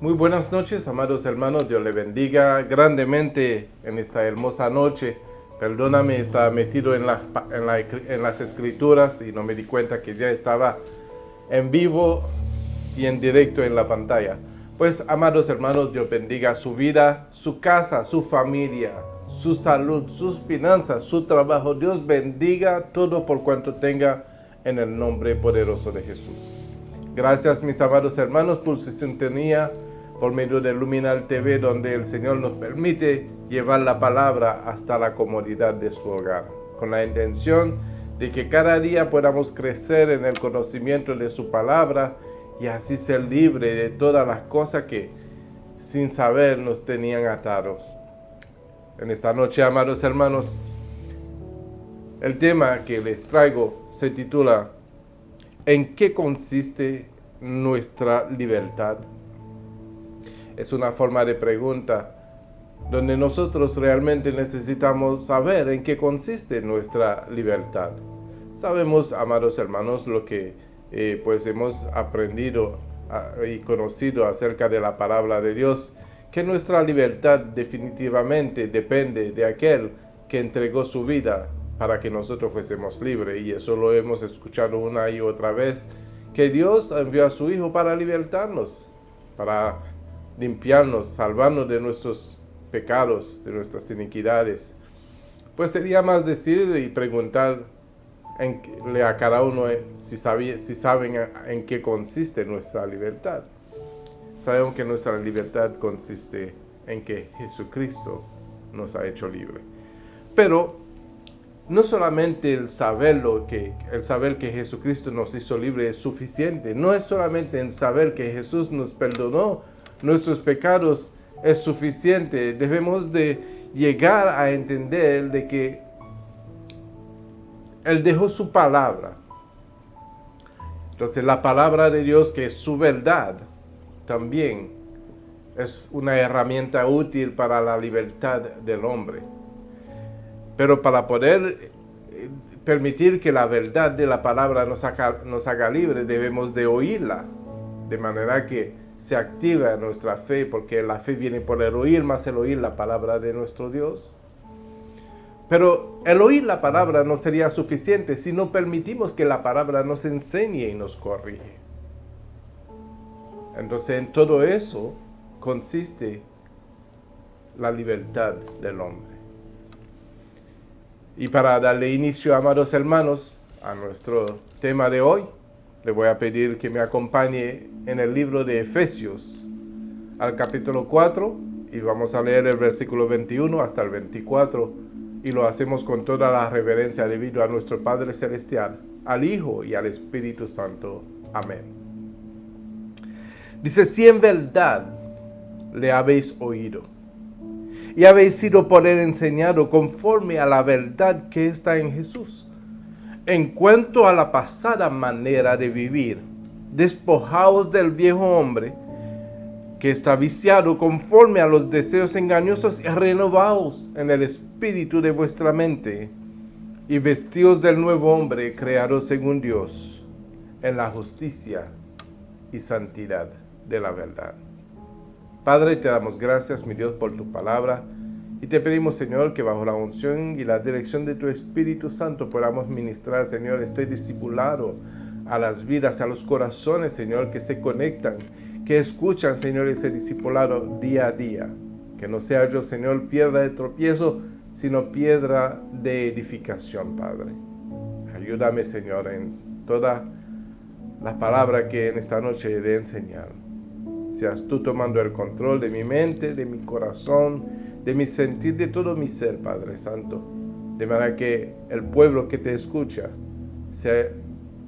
Muy buenas noches, amados hermanos. Dios le bendiga grandemente en esta hermosa noche. Perdóname, estaba metido en las escrituras y no me di cuenta que ya estaba en vivo y en directo en la pantalla. Pues, amados hermanos, Dios bendiga su vida, su casa, su familia, su salud, sus finanzas, su trabajo. Dios bendiga todo por cuanto tenga en el nombre poderoso de Jesús. Gracias, mis amados hermanos, por su sintonía por medio de Luminal TV, donde el Señor nos permite llevar la palabra hasta la comodidad de su hogar, con la intención de que cada día podamos crecer en el conocimiento de su palabra y así ser libre de todas las cosas que sin saber nos tenían atados. En esta noche, amados hermanos, el tema que les traigo se titula ¿En qué consiste nuestra libertad? Es una forma de pregunta donde nosotros realmente necesitamos saber en qué consiste nuestra libertad. Sabemos, amados hermanos, lo que pues hemos aprendido y conocido acerca de la palabra de Dios, que nuestra libertad definitivamente depende de aquel que entregó su vida para que nosotros fuésemos libres. Y eso lo hemos escuchado una y otra vez, que Dios envió a su Hijo para libertarnos, para limpiarnos, salvarnos de nuestros pecados, de nuestras iniquidades. Pues sería más decir y preguntarle a cada uno si saben en qué consiste nuestra libertad. Sabemos que nuestra libertad consiste en que Jesucristo nos ha hecho libre. Pero no solamente el saber que Jesucristo nos hizo libre es suficiente. No es solamente el saber que Jesús nos perdonó nuestros pecados es suficiente. Debemos de llegar a entender de que Él dejó su palabra. Entonces la palabra de Dios, que es su verdad, también es una herramienta útil para la libertad del hombre. Pero para poder permitir que la verdad de la palabra nos haga libre, debemos de oírla, de manera que se activa nuestra fe, porque la fe viene por el oír, más el oír la palabra de nuestro Dios. Pero el oír la palabra no sería suficiente si no permitimos que la palabra nos enseñe y nos corrige. Entonces en todo eso consiste la libertad del hombre. Y para darle inicio, amados hermanos, a nuestro tema de hoy, le voy a pedir que me acompañe en el libro de Efesios, al capítulo 4, y vamos a leer el versículo 21 hasta el 24, y lo hacemos con toda la reverencia debido a nuestro Padre Celestial, al Hijo y al Espíritu Santo. Amén. Dice, si en verdad le habéis oído, y habéis sido por él enseñado conforme a la verdad que está en Jesús, en cuanto a la pasada manera de vivir, despojaos del viejo hombre que está viciado conforme a los deseos engañosos y renovaos en el espíritu de vuestra mente y vestíos del nuevo hombre creado según Dios en la justicia y santidad de la verdad. Padre, te damos gracias, mi Dios, por tu palabra. Y te pedimos, Señor, que bajo la unción y la dirección de tu Espíritu Santo podamos ministrar, Señor, este discipulado a las vidas, a los corazones, Señor, que se conectan, que escuchan, Señor, ese discipulado día a día. Que no sea yo, Señor, piedra de tropiezo, sino piedra de edificación, Padre. Ayúdame, Señor, en toda la palabra que en esta noche he de enseñar. Seas tú tomando el control de mi mente, de mi corazón, de mi sentir, de todo mi ser, Padre Santo, de manera que el pueblo que te escucha sea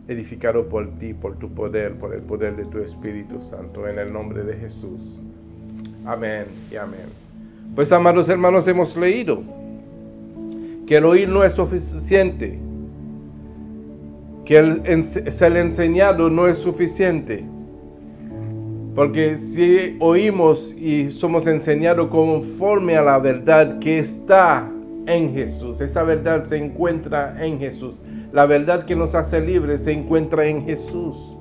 edificado por ti, por tu poder, por el poder de tu Espíritu Santo, en el nombre de Jesús. Amén y amén. Pues, amados hermanos, hemos leído que el oír no es suficiente, que el ser enseñado no es suficiente. Porque si oímos y somos enseñados conforme a la verdad que está en Jesús, esa verdad se encuentra en Jesús. La verdad que nos hace libres se encuentra en Jesús.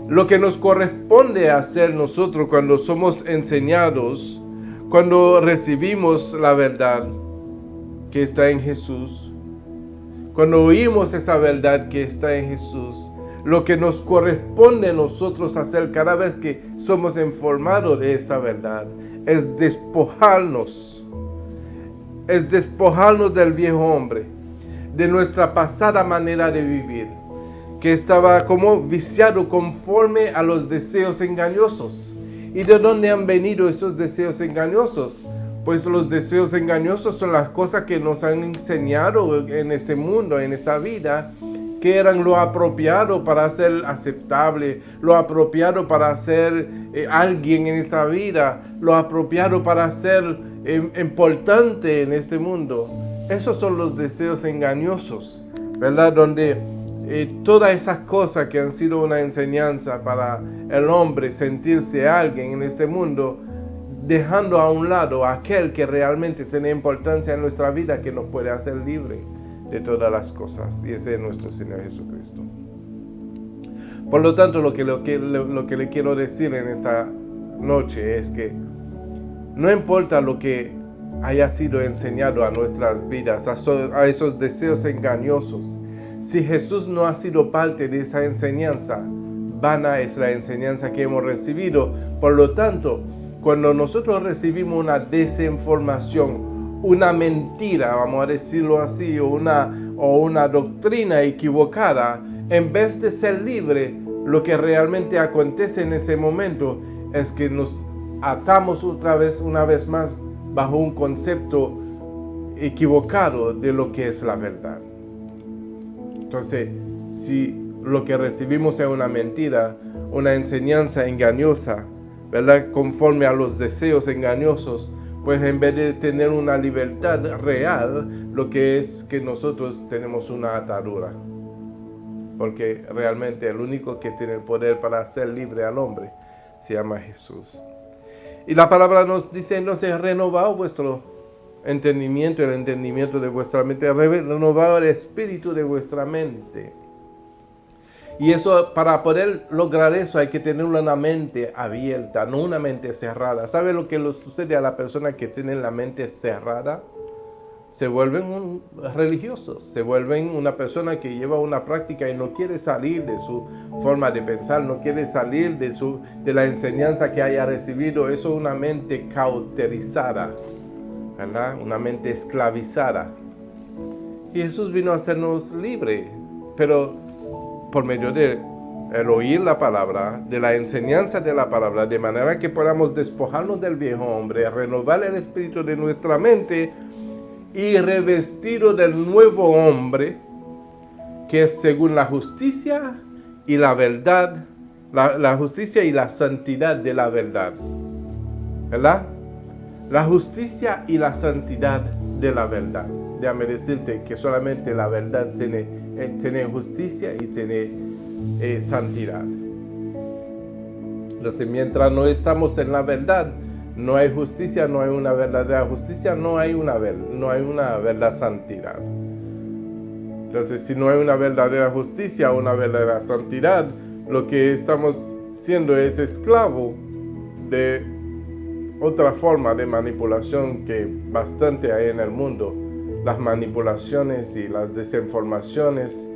Lo que nos corresponde hacer nosotros cuando somos enseñados, cuando recibimos la verdad que está en Jesús, cuando oímos esa verdad que está en Jesús, lo que nos corresponde a nosotros hacer cada vez que somos informados de esta verdad es despojarnos del viejo hombre, de nuestra pasada manera de vivir, que estaba como viciado conforme a los deseos engañosos. ¿Y de dónde han venido esos deseos engañosos? Pues los deseos engañosos son las cosas que nos han enseñado en este mundo, en esta vida, que eran lo apropiado para ser aceptable, lo apropiado para ser alguien en esta vida, lo apropiado para ser importante en este mundo. Esos son los deseos engañosos, ¿verdad? Donde todas esas cosas que han sido una enseñanza para el hombre sentirse alguien en este mundo, dejando a un lado aquel que realmente tiene importancia en nuestra vida, que nos puede hacer libre de todas las cosas, y ese es nuestro Señor Jesucristo. Por lo tanto, lo que le quiero decir en esta noche es que no importa lo que haya sido enseñado a nuestras vidas, a esos deseos engañosos, si Jesús no ha sido parte de esa enseñanza, vana es la enseñanza que hemos recibido. Por lo tanto, cuando nosotros recibimos una desinformación, una mentira, vamos a decirlo así, o una doctrina equivocada, en vez de ser libre, lo que realmente acontece en ese momento es que nos atamos una vez más bajo un concepto equivocado de lo que es la verdad. Entonces, si lo que recibimos es una mentira, una enseñanza engañosa, ¿verdad?, conforme a los deseos engañosos, pues en vez de tener una libertad real, lo que es que nosotros tenemos una atadura. Porque realmente el único que tiene el poder para hacer libre al hombre se llama Jesús. Y la palabra nos dice, entonces, renovad vuestro entendimiento, el entendimiento de vuestra mente, renovad el espíritu de vuestra mente. Y eso, para poder lograr eso, hay que tener una mente abierta, no una mente cerrada. ¿Sabe lo que le sucede a la persona que tiene la mente cerrada? Se vuelven religiosos, se vuelven una persona que lleva una práctica y no quiere salir de su forma de pensar, no quiere salir de la enseñanza que haya recibido. Eso es una mente cauterizada, ¿verdad? Una mente esclavizada. Y Jesús vino a hacernos libres, pero por medio de el oír la palabra, de la enseñanza de la palabra, de manera que podamos despojarnos del viejo hombre, renovar el espíritu de nuestra mente y revestido del nuevo hombre, que es según la justicia y la verdad, la justicia y la santidad de la verdad, ¿verdad? La justicia y la santidad de la verdad. Déjame decirte que solamente la verdad tiene justicia y tiene santidad. Entonces, mientras no estamos en la verdad, no hay justicia, no hay una verdadera justicia, no hay una verdadera santidad. Entonces, si no hay una verdadera justicia, una verdadera santidad, lo que estamos siendo es esclavo de otra forma de manipulación que bastante hay en el mundo. Las manipulaciones y las desinformaciones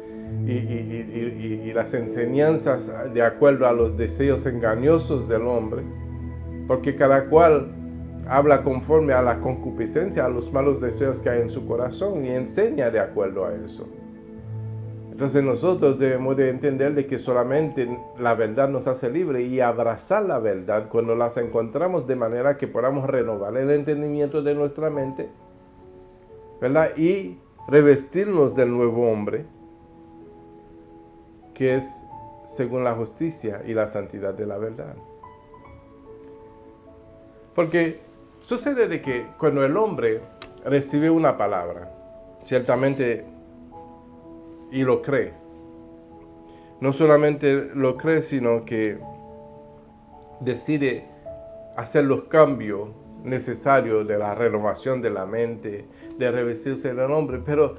y las enseñanzas de acuerdo a los deseos engañosos del hombre, porque cada cual habla conforme a la concupiscencia, a los malos deseos que hay en su corazón, y enseña de acuerdo a eso. Entonces nosotros debemos de entender de que solamente la verdad nos hace libre, y abrazar la verdad cuando las encontramos, de manera que podamos renovar el entendimiento de nuestra mente, ¿verdad?, y revestirnos del nuevo hombre, que es según la justicia y la santidad de la verdad. Porque Sucede de que cuando el hombre recibe una palabra, ciertamente, y lo cree, no solamente lo cree, sino que decide hacer los cambios necesarios de la renovación de la mente, de revestirse del hombre, pero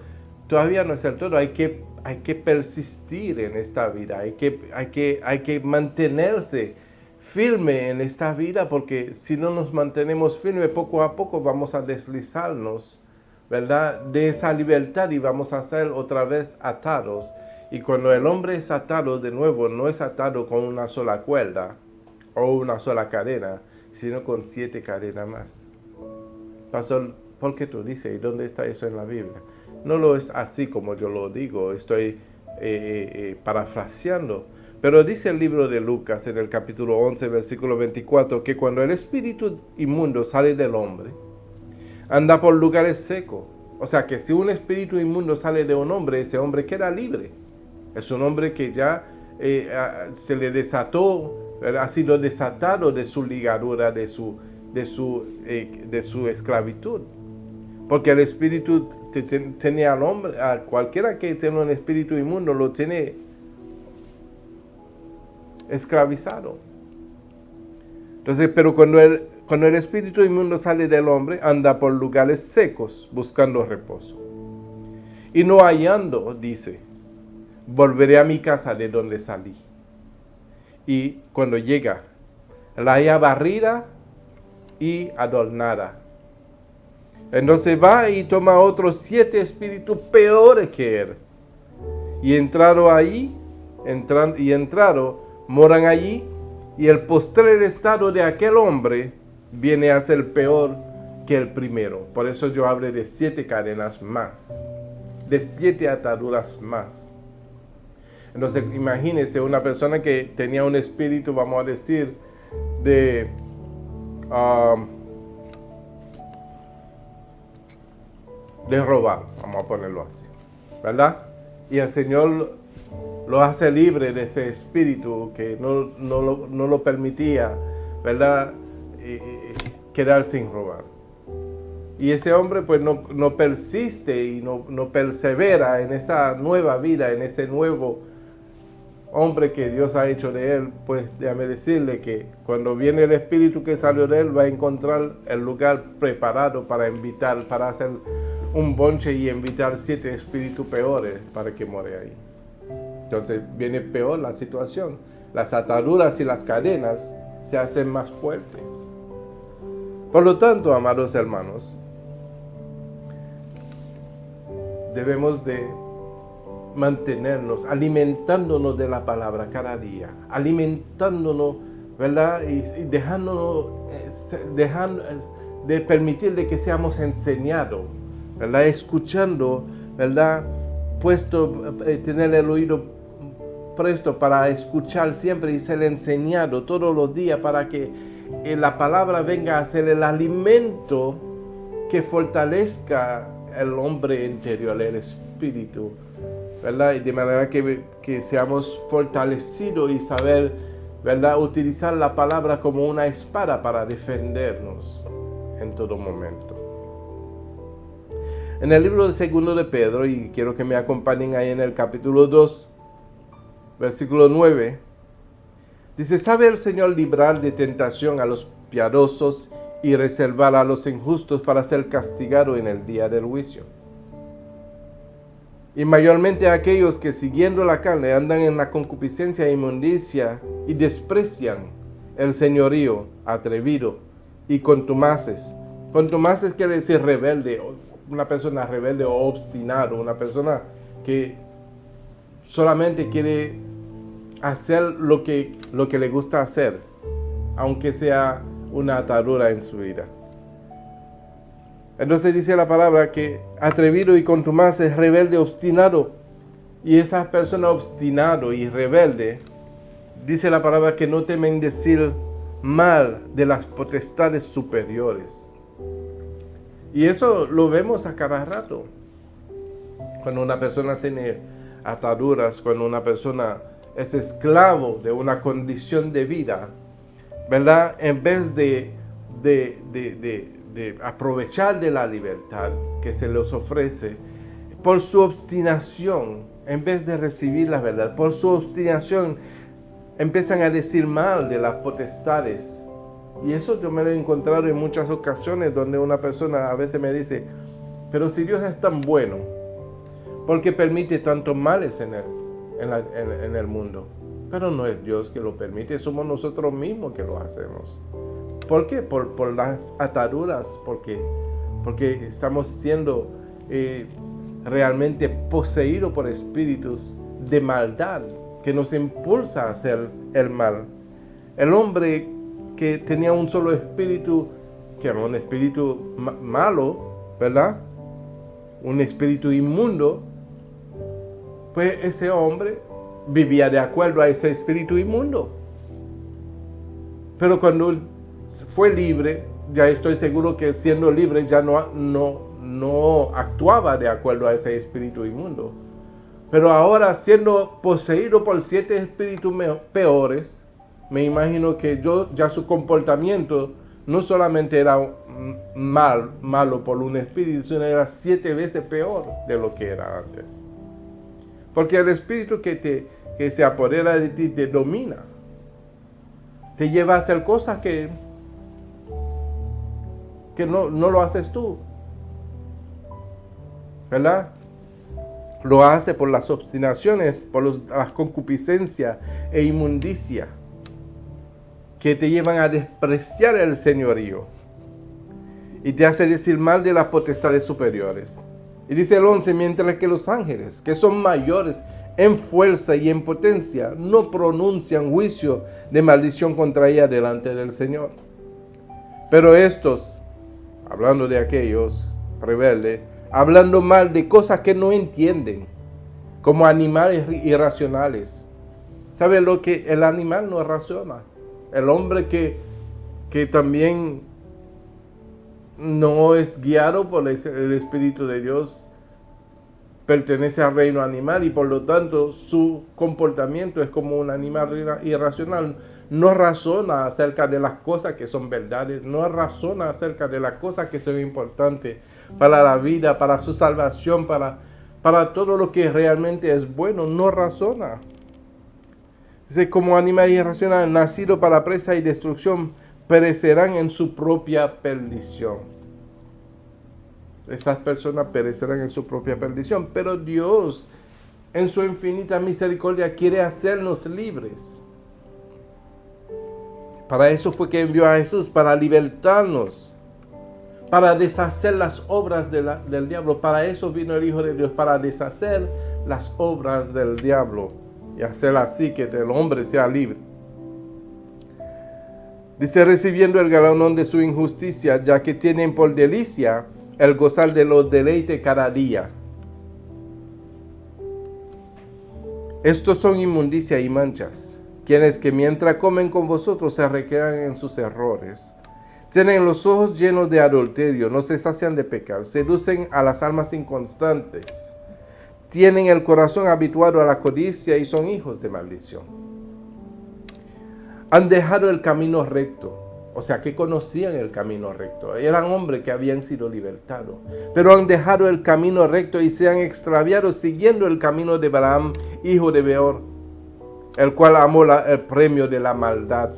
todavía no es el todo. Hay que persistir en esta vida, hay que mantenerse firme en esta vida, porque si no nos mantenemos firmes, poco a poco vamos a deslizarnos, ¿verdad?, de esa libertad y vamos a ser otra vez atados. Y cuando el hombre es atado, de nuevo, no es atado con una sola cuerda o una sola cadena, sino con 7 cadenas más. Pastor, ¿por qué tú dices? ¿Y dónde está eso en la Biblia? No lo es así como yo lo digo, estoy parafraseando. Pero dice el libro de Lucas en el capítulo 11, versículo 24, que cuando el espíritu inmundo sale del hombre, anda por lugares secos. O sea que si un espíritu inmundo sale de un hombre, ese hombre queda libre. Es un hombre que ya se le desató, ha sido desatado de su ligadura, de su esclavitud. Porque el espíritu tiene al hombre, a cualquiera que tiene un espíritu inmundo, lo tiene esclavizado. Entonces, pero cuando el espíritu inmundo sale del hombre, anda por lugares secos buscando reposo. Y no hallando, dice, volveré a mi casa de donde salí. Y cuando llega, la halla barrida y adornada. Entonces va y toma otros 7 espíritus peores que él. Y entraron, moran allí, y el postrer estado de aquel hombre viene a ser peor que el primero. Por eso yo hablé de 7 cadenas más, de 7 ataduras más. Entonces imagínense una persona que tenía un espíritu, vamos a decir, de robar, vamos a ponerlo así, ¿verdad? Y el Señor lo hace libre de ese espíritu que no lo permitía, ¿verdad?, quedar sin robar. Y ese hombre pues no persiste y no persevera en esa nueva vida, en ese nuevo hombre que Dios ha hecho de él. Pues déjame decirle que cuando viene el espíritu que salió de él, va a encontrar el lugar preparado para invitar, para hacer un bonche y invitar 7 espíritus peores para que muere ahí. Entonces viene peor la situación. Las ataduras y las cadenas se hacen más fuertes. Por lo tanto, amados hermanos, debemos de mantenernos alimentándonos de la palabra cada día, alimentándonos, ¿verdad? Y dejando de permitirle que seamos enseñados, ¿verdad? Escuchando, ¿verdad? Tener el oído presto para escuchar siempre y ser enseñado todos los días, para que la palabra venga a ser el alimento que fortalezca el hombre interior, el espíritu, ¿verdad? Y de manera que seamos fortalecidos y saber, ¿verdad?, utilizar la palabra como una espada para defendernos en todo momento. En el libro de 2 de Pedro, y quiero que me acompañen ahí en el capítulo 2, versículo 9, dice: ¿sabe el Señor librar de tentación a los piadosos y reservar a los injustos para ser castigados en el día del juicio? Y mayormente a aquellos que siguiendo la carne andan en la concupiscencia e inmundicia y desprecian el señorío atrevido y contumaces. Contumaces quiere decir rebelde, una persona rebelde o obstinado, una persona que solamente quiere hacer lo que le gusta hacer, aunque sea una atadura en su vida. Entonces dice la palabra que atrevido y contumaz es rebelde, obstinado. Y esa persona obstinado y rebelde, dice la palabra que no temen decir mal de las potestades superiores. Y eso lo vemos a cada rato. Cuando una persona tiene ataduras, cuando una persona es esclavo de una condición de vida, ¿verdad? En vez de de aprovechar de la libertad que se les ofrece, por su obstinación, en vez de recibir la verdad, por su obstinación, empiezan a decir mal de las potestades. Y eso yo me lo he encontrado en muchas ocasiones donde una persona a veces me dice, pero si Dios es tan bueno, ¿por qué permite tantos males en el mundo? Pero no es Dios que lo permite, somos nosotros mismos que lo hacemos. ¿Por qué? Por las ataduras, porque estamos siendo realmente poseídos por espíritus de maldad que nos impulsa a hacer el mal. El hombre que tenía un solo espíritu, que era un espíritu malo, ¿verdad? Un espíritu inmundo, pues ese hombre vivía de acuerdo a ese espíritu inmundo. Pero cuando él fue libre, ya estoy seguro que siendo libre ya no actuaba de acuerdo a ese espíritu inmundo. Pero ahora, siendo poseído por 7 espíritus peores, me imagino que ya su comportamiento no solamente era malo por un espíritu, sino era 7 veces peor de lo que era antes. Porque el espíritu que se apodera de ti te domina. Te lleva a hacer cosas que no lo haces tú. ¿Verdad? Lo hace por las obstinaciones, por las concupiscencias e inmundicia que te llevan a despreciar el señorío y te hace decir mal de las potestades superiores. Y dice el 11, mientras que los ángeles, que son mayores en fuerza y en potencia, no pronuncian juicio de maldición contra ella delante del Señor. Pero estos, hablando de aquellos rebeldes, hablando mal de cosas que no entienden, como animales irracionales. ¿Sabe lo que el animal no razona? El hombre que también no es guiado por el Espíritu de Dios pertenece al reino animal y por lo tanto su comportamiento es como un animal irracional. No razona acerca de las cosas que son verdades, no razona acerca de las cosas que son importantes para la vida, para su salvación, para todo lo que realmente es bueno, no razona. Dice, como animal irracional, nacido para presa y destrucción, perecerán en su propia perdición. Esas personas perecerán en su propia perdición, pero Dios, en su infinita misericordia, quiere hacernos libres. Para eso fue que envió a Jesús, para libertarnos, para deshacer las obras del diablo. Para eso vino el Hijo de Dios, para deshacer las obras del diablo y hacer así que el hombre sea libre. Dice, recibiendo el galardón de su injusticia, ya que tienen por delicia el gozar de los deleites cada día. Estos son inmundicia y manchas, quienes que mientras comen con vosotros se recrean en sus errores. Tienen los ojos llenos de adulterio, no se sacian de pecar, seducen a las almas inconstantes. Tienen el corazón habituado a la codicia y son hijos de maldición. Han dejado el camino recto, o sea que conocían el camino recto. Eran hombres que habían sido libertados, pero han dejado el camino recto y se han extraviado siguiendo el camino de Balaam, hijo de Beor, el cual amó el premio de la maldad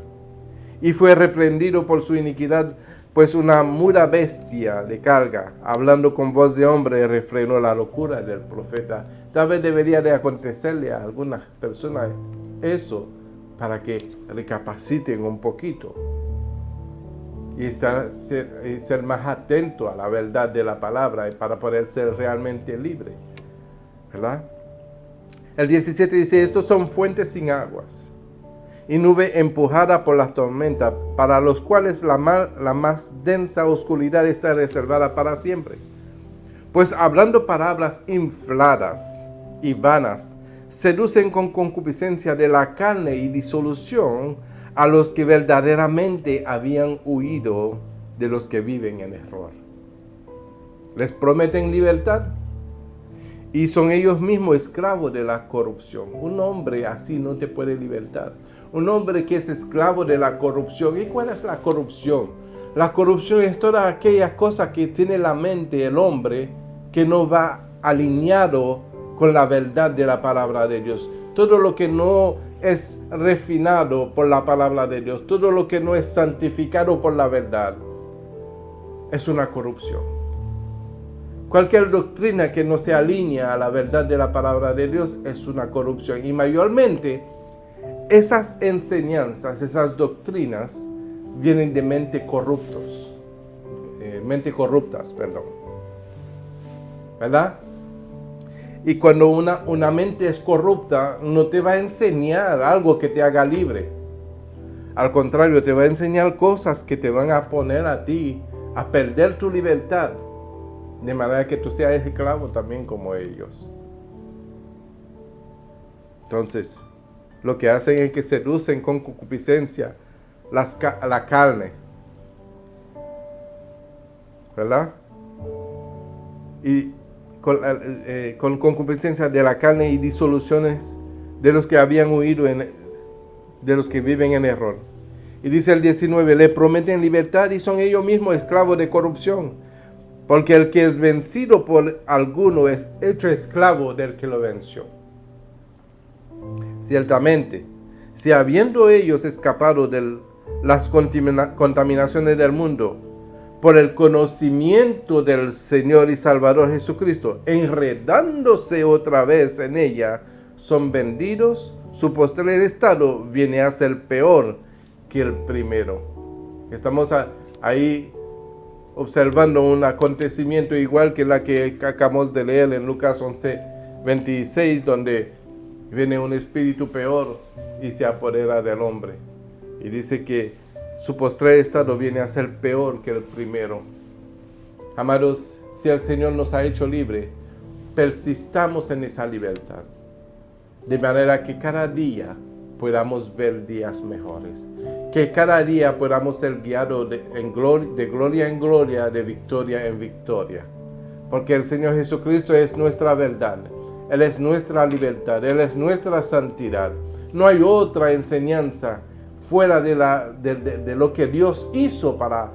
y fue reprendido por su iniquidad, pues una muda bestia de carga, hablando con voz de hombre, refrenó la locura del profeta. Tal vez debería de acontecerle a algunas personas eso, para que recapaciten un poquito y ser más atento a la verdad de la palabra para poder ser realmente libre, ¿verdad? El 17 dice, estos son fuentes sin aguas y nube empujada por las tormentas, para los cuales la más densa oscuridad está reservada para siempre. Pues hablando palabras infladas y vanas, seducen con concupiscencia de la carne y disolución a los que verdaderamente habían huido de los que viven en error. Les prometen libertad y son ellos mismos esclavos de la corrupción. Un hombre así no te puede libertar. Un hombre que es esclavo de la corrupción. ¿Y cuál es la corrupción? La corrupción es toda aquella cosa que tiene la mente el hombre que no va alineado con la verdad de la palabra de Dios. Todo lo que no es refinado por la palabra de Dios, todo lo que no es santificado por la verdad, es una corrupción. Cualquier doctrina que no se alinea a la verdad de la palabra de Dios es una corrupción. Y mayormente esas enseñanzas, esas doctrinas, vienen de mente corruptas, ¿verdad? Y cuando una mente es corrupta, no te va a enseñar algo que te haga libre. Al contrario, te va a enseñar cosas que te van a poner a ti a perder tu libertad, de manera que tú seas esclavo también como ellos. Entonces, lo que hacen es que seducen con concupiscencia la carne, ¿verdad? Y con concupiscencia de la carne y disoluciones de los que habían huido, de los que viven en error. Y dice el 19, le prometen libertad y son ellos mismos esclavos de corrupción, porque el que es vencido por alguno es hecho esclavo del que lo venció. Ciertamente, si habiendo ellos escapado de las contaminaciones del mundo, por el conocimiento del Señor y Salvador Jesucristo, enredándose otra vez en ella, son vendidos, su postrer estado viene a ser peor que el primero. Estamos ahí observando un acontecimiento igual que la que acabamos de leer en Lucas 11:26, donde viene un espíritu peor y se apodera del hombre. Y dice que su postrer estado viene a ser peor que el primero. Amados, si el Señor nos ha hecho libre, persistamos en esa libertad, de manera que cada día podamos ver días mejores, que cada día podamos ser guiados de gloria en gloria, de victoria en victoria, porque el Señor Jesucristo es nuestra verdad, Él es nuestra libertad, Él es nuestra santidad. No hay otra enseñanza fuera de lo que Dios hizo para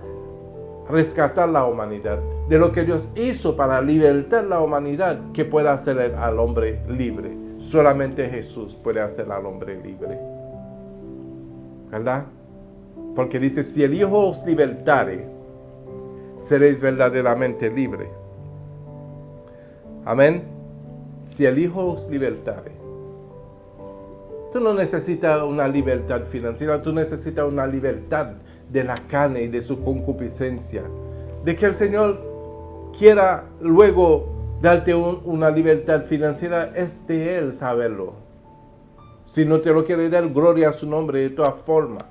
rescatar la humanidad, de lo que Dios hizo para libertar la humanidad, que pueda hacer al hombre libre. Solamente Jesús puede hacer al hombre libre, ¿verdad? Porque dice, si el Hijo os libertare, seréis verdaderamente libres. Amén. Si el Hijo os libertare. Tú no necesitas una libertad financiera, tú necesitas una libertad de la carne y de su concupiscencia. De que el Señor quiera luego darte una libertad financiera, es de Él saberlo. Si no te lo quiere dar, gloria a su nombre de todas formas.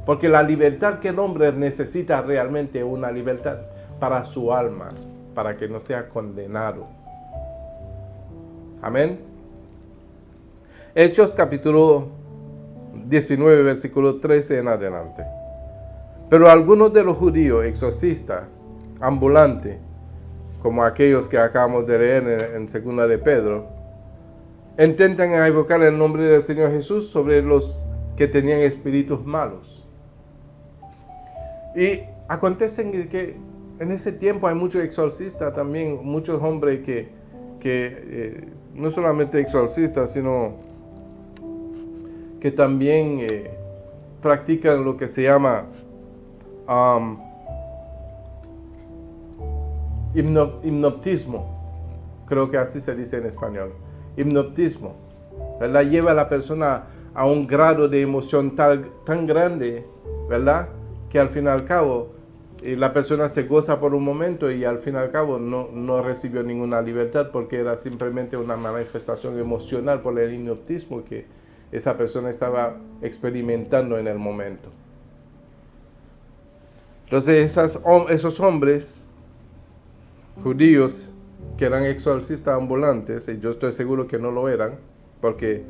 Porque la libertad que el hombre necesita realmente es una libertad para su alma, para que no sea condenado. Amén. Hechos capítulo 19, versículo 13 en adelante. Pero algunos de los judíos exorcistas, ambulantes, como aquellos que acabamos de leer en 2 de Pedro, intentan invocar el nombre del Señor Jesús sobre los que tenían espíritus malos. Y acontece que en ese tiempo hay muchos exorcistas también, muchos hombres que no solamente exorcistas, sino que también practican lo que se llama hipnotismo. Creo que así se dice en español. Hipnotismo, ¿verdad? Lleva a la persona a un grado de emoción tan grande, ¿verdad? Que al fin y al cabo la persona se goza por un momento y al fin y al cabo no recibió ninguna libertad, porque era simplemente una manifestación emocional por el hipnotismo que esa persona estaba experimentando en el momento. Entonces esos hombres judíos que eran exorcistas ambulantes, y yo estoy seguro que no lo eran, porque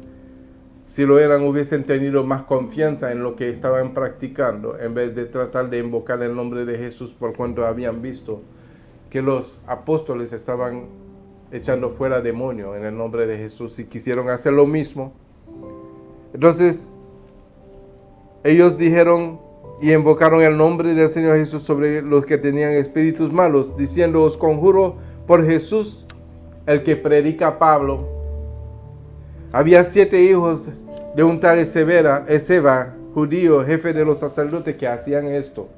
si lo eran hubiesen tenido más confianza en lo que estaban practicando, en vez de tratar de invocar el nombre de Jesús, por cuanto habían visto que los apóstoles estaban echando fuera demonios en el nombre de Jesús y quisieron hacer lo mismo. Entonces ellos dijeron, y invocaron el nombre del Señor Jesús sobre los que tenían espíritus malos, diciendo: os conjuro por Jesús, el que predica Pablo. Había 7 hijos de un tal Esceva, judío, jefe de los sacerdotes, que hacían esto.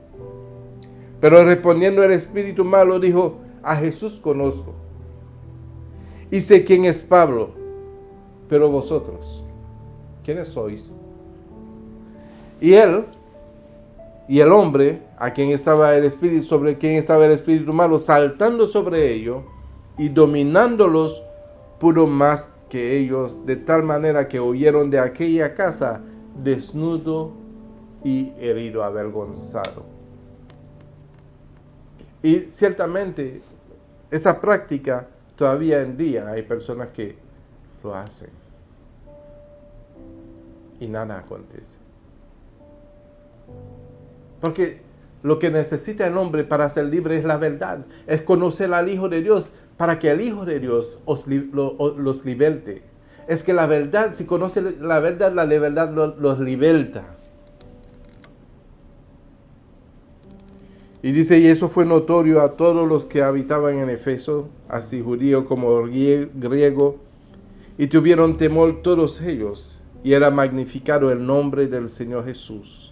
Pero respondiendo el espíritu malo, dijo: a Jesús conozco, y sé quién es Pablo, pero vosotros, ¿quiénes sois? Y el hombre a quien estaba el espíritu, sobre quien estaba el espíritu malo, saltando sobre ellos y dominándolos, pudo más que ellos, de tal manera que huyeron de aquella casa desnudo y herido, avergonzado. Y ciertamente esa práctica todavía en día hay personas que lo hacen y nada acontece. Porque lo que necesita el hombre para ser libre es la verdad, es conocer al Hijo de Dios, para que el Hijo de Dios los liberte. Es que la verdad, si conoce la verdad los liberta. Y dice: y eso fue notorio a todos los que habitaban en Efeso, así judío como griego, y tuvieron temor todos ellos, y era magnificado el nombre del Señor Jesús.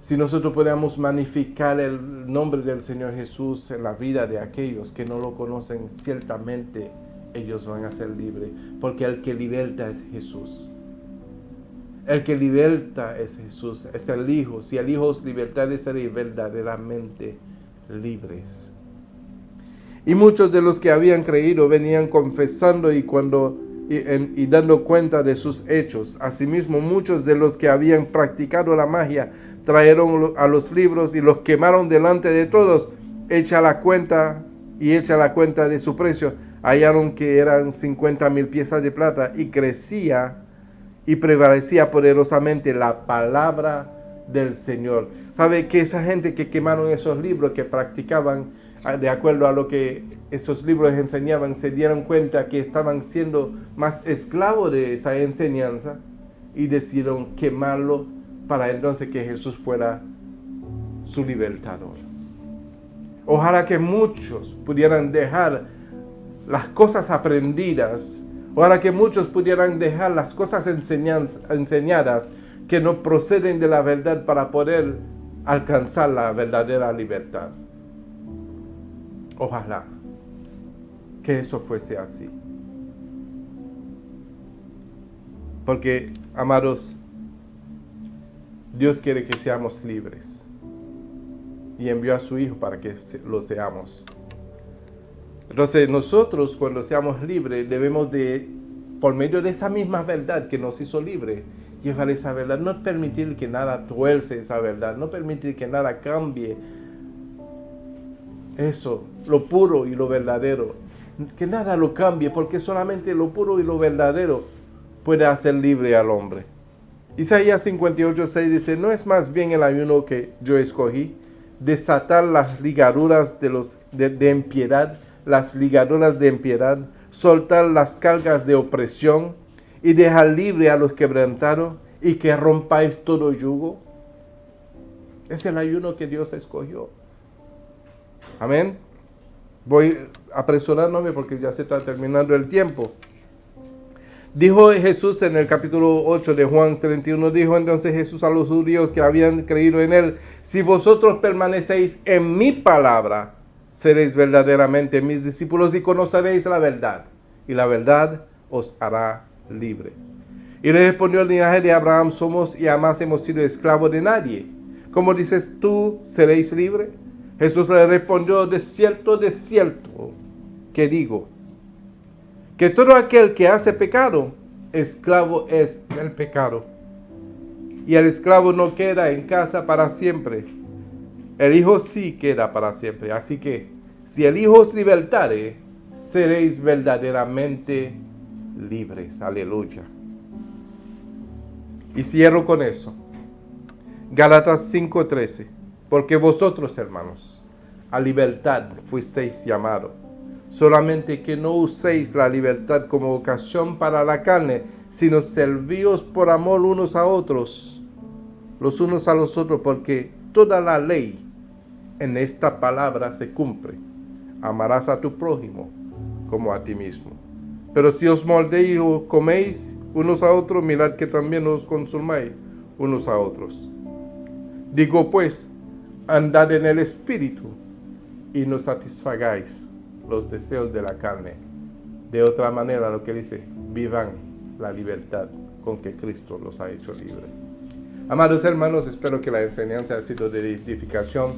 Si nosotros podemos magnificar el nombre del Señor Jesús en la vida de aquellos que no lo conocen, ciertamente ellos van a ser libres, porque el que liberta es Jesús. El que liberta es Jesús, es el Hijo. Si el Hijo os libertare, seréis verdaderamente libres. Y muchos de los que habían creído venían confesando y dando cuenta de sus hechos. Asimismo, muchos de los que habían practicado la magia trajeron a los libros y los quemaron delante de todos. Hecha la cuenta de su precio, hallaron que eran 50,000 piezas de plata, y crecía y prevalecía poderosamente la palabra del Señor. ¿Sabe que esa gente que quemaron esos libros, que practicaban de acuerdo a lo que esos libros enseñaban, se dieron cuenta que estaban siendo más esclavos de esa enseñanza y decidieron quemarlo para entonces que Jesús fuera su libertador? Ojalá que muchos pudieran dejar las cosas aprendidas. Ojalá que muchos pudieran dejar las cosas enseñadas que no proceden de la verdad para poder alcanzar la verdadera libertad. Ojalá que eso fuese así. Porque, amados, Dios quiere que seamos libres y envió a su Hijo para que lo seamos. Entonces nosotros, cuando seamos libres, debemos de, por medio de esa misma verdad que nos hizo libres, llevar esa verdad, no permitir que nada tuerce esa verdad, no permitir que nada cambie eso, lo puro y lo verdadero, que nada lo cambie, porque solamente lo puro y lo verdadero puede hacer libre al hombre. Isaías 58:6 dice: ¿no es más bien el ayuno que yo escogí, desatar las ligaduras de impiedad, las ligaduras de impiedad, soltar las cargas de opresión y dejar libre a los quebrantados, y que rompáis todo yugo? Es el ayuno que Dios escogió. Amén. Voy apresurándome porque ya se está terminando el tiempo. Dijo Jesús en el capítulo 8 de Juan 31, dijo entonces Jesús a los judíos que habían creído en él: si vosotros permanecéis en mi palabra, seréis verdaderamente mis discípulos y conoceréis la verdad, y la verdad os hará libre. Y le respondió: el linaje de Abraham somos, y jamás hemos sido esclavos de nadie. ¿Cómo dices tú, seréis libres? Jesús le respondió: de cierto que digo, que todo aquel que hace pecado, esclavo es del pecado. Y el esclavo no queda en casa para siempre, el Hijo sí queda para siempre. Así que, si el Hijo os libertare, seréis verdaderamente libres. Aleluya. Y cierro con eso. Gálatas 5:13. Porque vosotros, hermanos, a libertad fuisteis llamados. Solamente que no uséis la libertad como ocasión para la carne, sino servíos por amor unos a otros. los unos a los otros, porque toda la ley en esta palabra se cumple. Amarás a tu prójimo como a ti mismo. Pero si os moldeéis o coméis unos a otros, mirad que también os consumáis unos a otros. Digo pues, andad en el Espíritu y no satisfagáis los deseos de la carne. De otra manera, lo que dice, vivan la libertad con que Cristo los ha hecho libres. Amados hermanos, espero que la enseñanza haya sido de edificación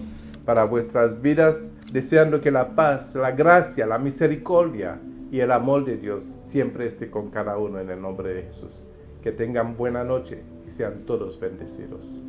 para vuestras vidas, deseando que la paz, la gracia, la misericordia y el amor de Dios siempre esté con cada uno en el nombre de Jesús. Que tengan buena noche y sean todos bendecidos.